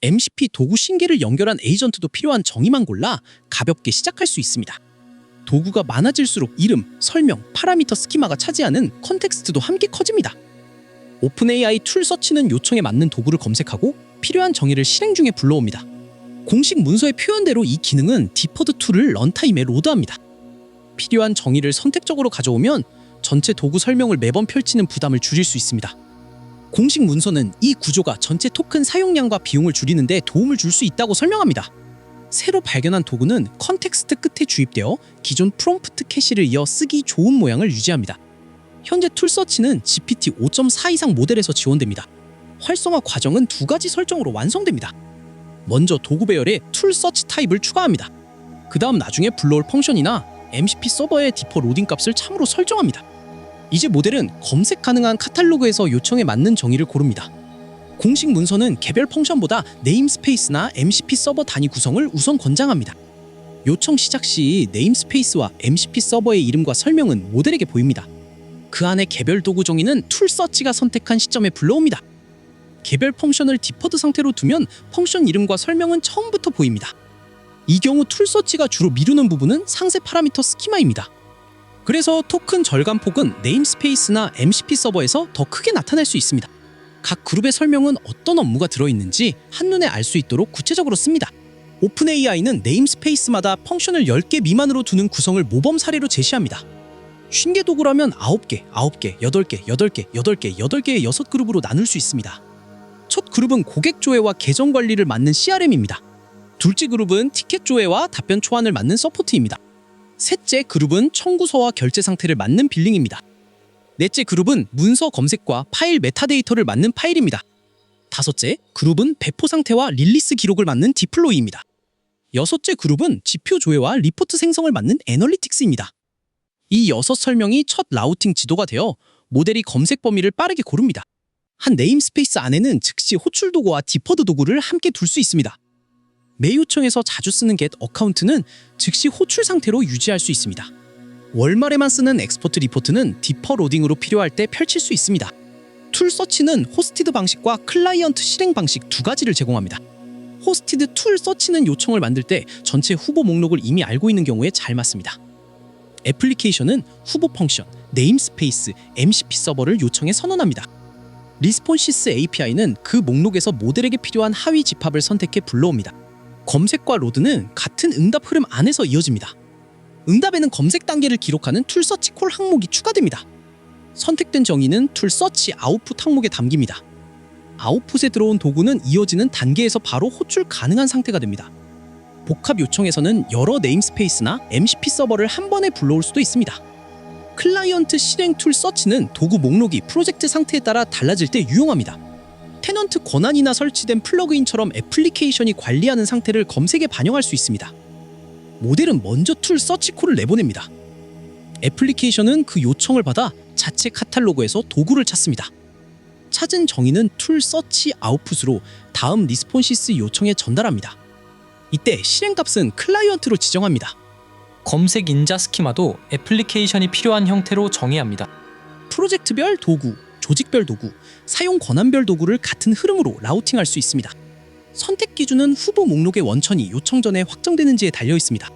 MCP 도구 신계를 연결한 에이전트도 필요한 정의만 골라 가볍게 시작할 수 있습니다. 도구가 많아질수록 이름, 설명, 파라미터 스키마가 차지하는 컨텍스트도 함께 커집니다. 오픈AI 툴 서치는 요청에 맞는 도구를 검색하고 필요한 정의를 실행 중에 불러옵니다. 공식 문서의 표현대로 이 기능은 디퍼드 툴을 런타임에 로드합니다. 필요한 정의를 선택적으로 가져오면 전체 도구 설명을 매번 펼치는 부담을 줄일 수 있습니다. 공식 문서는 이 구조가 전체 토큰 사용량과 비용을 줄이는 데 도움을 줄 수 있다고 설명합니다. 새로 발견한 도구는 컨텍스트 끝에 주입되어 기존 프롬프트 캐시를 이어 쓰기 좋은 모양을 유지합니다. 현재 툴 서치는 GPT 5.4 이상 모델에서 지원됩니다. 활성화 과정은 두 가지 설정으로 완성됩니다. 먼저 도구 배열에 툴 서치 타입을 추가합니다. 그 다음 나중에 불러올 펑션이나 MCP 서버의 디퍼 로딩 값을 참으로 설정합니다. 이제 모델은 검색 가능한 카탈로그에서 요청에 맞는 정의를 고릅니다. 공식 문서는 개별 펑션보다 네임스페이스나 MCP 서버 단위 구성을 우선 권장합니다. 요청 시작 시 네임스페이스와 MCP 서버의 이름과 설명은 모델에게 보입니다. 그 안에 개별 도구 정의는 툴 서치가 선택한 시점에 불러옵니다. 개별 펑션을 디퍼드 상태로 두면 펑션 이름과 설명은 처음부터 보입니다. 이 경우 툴 서치가 주로 미루는 부분은 상세 파라미터 스키마입니다. 그래서 토큰 절감 폭은 네임스페이스나 MCP 서버에서 더 크게 나타날 수 있습니다. 각 그룹의 설명은 어떤 업무가 들어있는지 한눈에 알 수 있도록 구체적으로 씁니다. 오픈AI는 네임스페이스마다 펑션을 10개 미만으로 두는 구성을 모범 사례로 제시합니다. 50개 도구라면 9개, 9개, 8개, 8개, 8개, 8개의 6그룹으로 나눌 수 있습니다. 첫 그룹은 고객 조회와 계정 관리를 맡는 CRM입니다. 둘째 그룹은 티켓 조회와 답변 초안을 맡는 서포트입니다. 셋째 그룹은 청구서와 결제 상태를 맡는 빌링입니다. 넷째 그룹은 문서 검색과 파일 메타데이터를 맡는 파일입니다. 다섯째 그룹은 배포 상태와 릴리스 기록을 맡는 디플로이입니다. 여섯째 그룹은 지표 조회와 리포트 생성을 맡는 애널리틱스입니다. 이 6 설명이 첫 라우팅 지도가 되어 모델이 검색 범위를 빠르게 고릅니다. 한 네임스페이스 안에는 즉시 호출 도구와 디퍼드 도구를 함께 둘 수 있습니다. 매 요청에서 자주 쓰는 get 어카운트는 즉시 호출 상태로 유지할 수 있습니다. 월말에만 쓰는 엑스포트 리포트는 디퍼 로딩으로 필요할 때 펼칠 수 있습니다. 툴 서치는 호스티드 방식과 클라이언트 실행 방식 두 가지를 제공합니다. 호스티드 툴 서치는 요청을 만들 때 전체 후보 목록을 이미 알고 있는 경우에 잘 맞습니다. 애플리케이션은 후보 펑션, 네임스페이스, MCP 서버를 요청에 선언합니다. 리스폰시스 API는 그 목록에서 모델에게 필요한 하위 집합을 선택해 불러옵니다. 검색과 로드는 같은 응답 흐름 안에서 이어집니다. 응답에는 검색 단계를 기록하는 툴 서치 콜 항목이 추가됩니다. 선택된 정의는 툴 서치 아웃풋 항목에 담깁니다. 아웃풋에 들어온 도구는 이어지는 단계에서 바로 호출 가능한 상태가 됩니다. 복합 요청에서는 여러 네임스페이스나 MCP 서버를 한 번에 불러올 수도 있습니다. 클라이언트 실행 툴 서치는 도구 목록이 프로젝트 상태에 따라 달라질 때 유용합니다. 테넌트 권한이나 설치된 플러그인처럼 애플리케이션이 관리하는 상태를 검색에 반영할 수 있습니다. 모델은 먼저 툴 서치 콜을 내보냅니다. 애플리케이션은 그 요청을 받아 자체 카탈로그에서 도구를 찾습니다. 찾은 정의는 툴 서치 아웃풋으로 다음 리스폰시스 요청에 전달합니다. 이때 실행값은 클라이언트로 지정합니다. 검색 인자 스키마도 애플리케이션이 필요한 형태로 정의합니다. 프로젝트별 도구, 조직별 도구, 사용 권한별 도구를 같은 흐름으로 라우팅할 수 있습니다. 선택 기준은 후보 목록의 원천이 요청 전에 확정되는지에 달려 있습니다.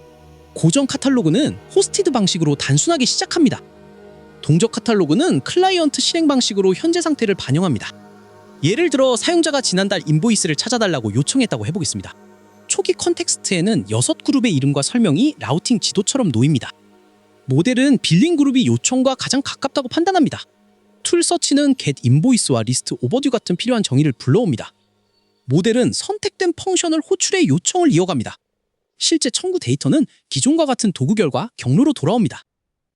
고정 카탈로그는 호스티드 방식으로 단순하게 시작합니다. 동적 카탈로그는 클라이언트 실행 방식으로 현재 상태를 반영합니다. 예를 들어 사용자가 지난달 인보이스를 찾아달라고 요청했다고 해보겠습니다. 초기 컨텍스트에는 6그룹의 이름과 설명이 라우팅 지도처럼 놓입니다. 모델은 빌링 그룹이 요청과 가장 가깝다고 판단합니다. 툴 서치는 get 인보이스와 리스트 오버듀 같은 필요한 정의를 불러옵니다. 모델은 선택된 펑션을 호출해 요청을 이어갑니다. 실제 청구 데이터는 기존과 같은 도구별과 경로로 돌아옵니다.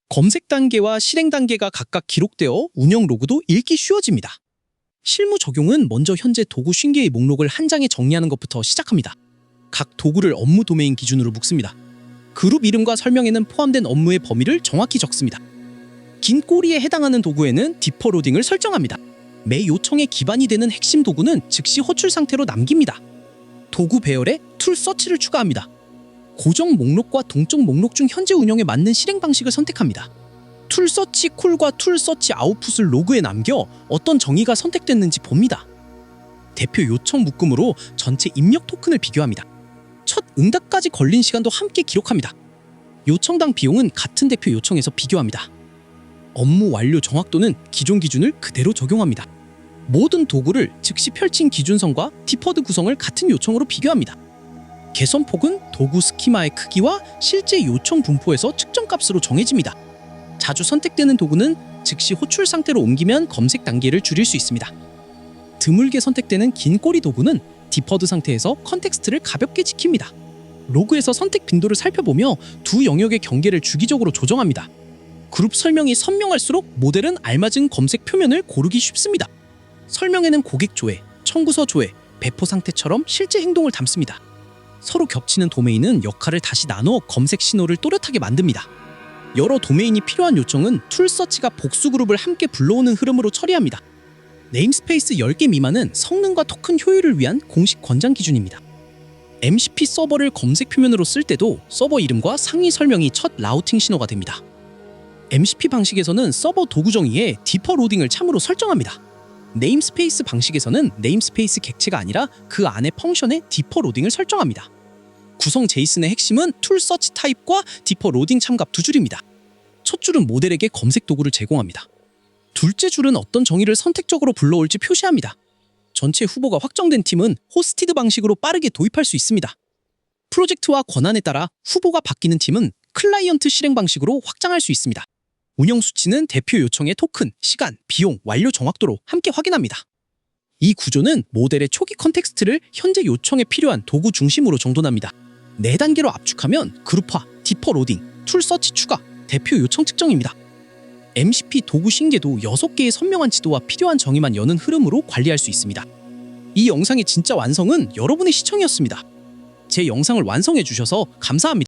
검색 단계와 실행 단계가 각각 기록되어 운영 로그도 읽기 쉬워집니다. 실무 적용은 먼저 현재 도구 50개의 목록을 한 장에 정리하는 것부터 시작합니다. 각 도구를 업무 도메인 기준으로 묶습니다. 그룹 이름과 설명에는 포함된 업무의 범위를 정확히 적습니다. 긴 꼬리에 해당하는 도구에는 디퍼 로딩을 설정합니다. 매 요청에 기반이 되는 핵심 도구는 즉시 호출 상태로 남깁니다. 도구 배열에 툴 서치를 추가합니다. 고정 목록과 동적 목록 중 현재 운영에 맞는 실행 방식을 선택합니다. 툴 서치 콜과 툴 서치 아웃풋을 로그에 남겨 어떤 정의가 선택됐는지 봅니다. 대표 요청 묶음으로 전체 입력 토큰을 비교합니다. 첫 응답까지 걸린 시간도 함께 기록합니다. 요청당 비용은 같은 대표 요청에서 비교합니다. 업무 완료 정확도는 기존 기준을 그대로 적용합니다. 모든 도구를 즉시 펼친 기준선과 디퍼드 구성을 같은 요청으로 비교합니다. 개선폭은 도구 스키마의 크기와 실제 요청 분포에서 측정값으로 정해집니다. 자주 선택되는 도구는 즉시 호출 상태로 옮기면 검색 단계를 줄일 수 있습니다. 드물게 선택되는 긴 꼬리 도구는 디퍼드 상태에서 컨텍스트를 가볍게 지킵니다. 로그에서 선택 빈도를 살펴보며 두 영역의 경계를 주기적으로 조정합니다. 그룹 설명이 선명할수록 모델은 알맞은 검색 표면을 고르기 쉽습니다. 설명에는 고객 조회, 청구서 조회, 배포 상태처럼 실제 행동을 담습니다. 서로 겹치는 도메인은 역할을 다시 나누어 검색 신호를 또렷하게 만듭니다. 여러 도메인이 필요한 요청은 툴서치가 복수 그룹을 함께 불러오는 흐름으로 처리합니다. 네임스페이스 10개 미만은 성능과 토큰 효율을 위한 공식 권장 기준입니다. MCP 서버를 검색 표면으로 쓸 때도 서버 이름과 상위 설명이 첫 라우팅 신호가 됩니다. MCP 방식에서는 서버 도구 정의에 디퍼 로딩을 참으로 설정합니다. 네임스페이스 방식에서는 네임스페이스 객체가 아니라 그 안에 펑션의 디퍼 로딩을 설정합니다. 구성 제이슨의 핵심은 툴 서치 타입과 디퍼 로딩 참갑 두 줄입니다. 첫 줄은 모델에게 검색 도구를 제공합니다. 둘째 줄은 어떤 정의를 선택적으로 불러올지 표시합니다. 전체 후보가 확정된 팀은 호스티드 방식으로 빠르게 도입할 수 있습니다. 프로젝트와 권한에 따라 후보가 바뀌는 팀은 클라이언트 실행 방식으로 확장할 수 있습니다. 운영 수치는 대표 요청의 토큰, 시간, 비용, 완료 정확도로 함께 확인합니다. 이 구조는 모델의 초기 컨텍스트를 현재 요청에 필요한 도구 중심으로 정돈합니다. 4단계로 압축하면 그룹화, 디퍼 로딩, 툴 서치 추가, 대표 요청 측정입니다. MCP 도구 신개도 6개의 선명한 지도와 필요한 정의만 여는 흐름으로 관리할 수 있습니다. 이 영상의 진짜 완성은 여러분의 시청이었습니다. 제 영상을 완성해 주셔서 감사합니다.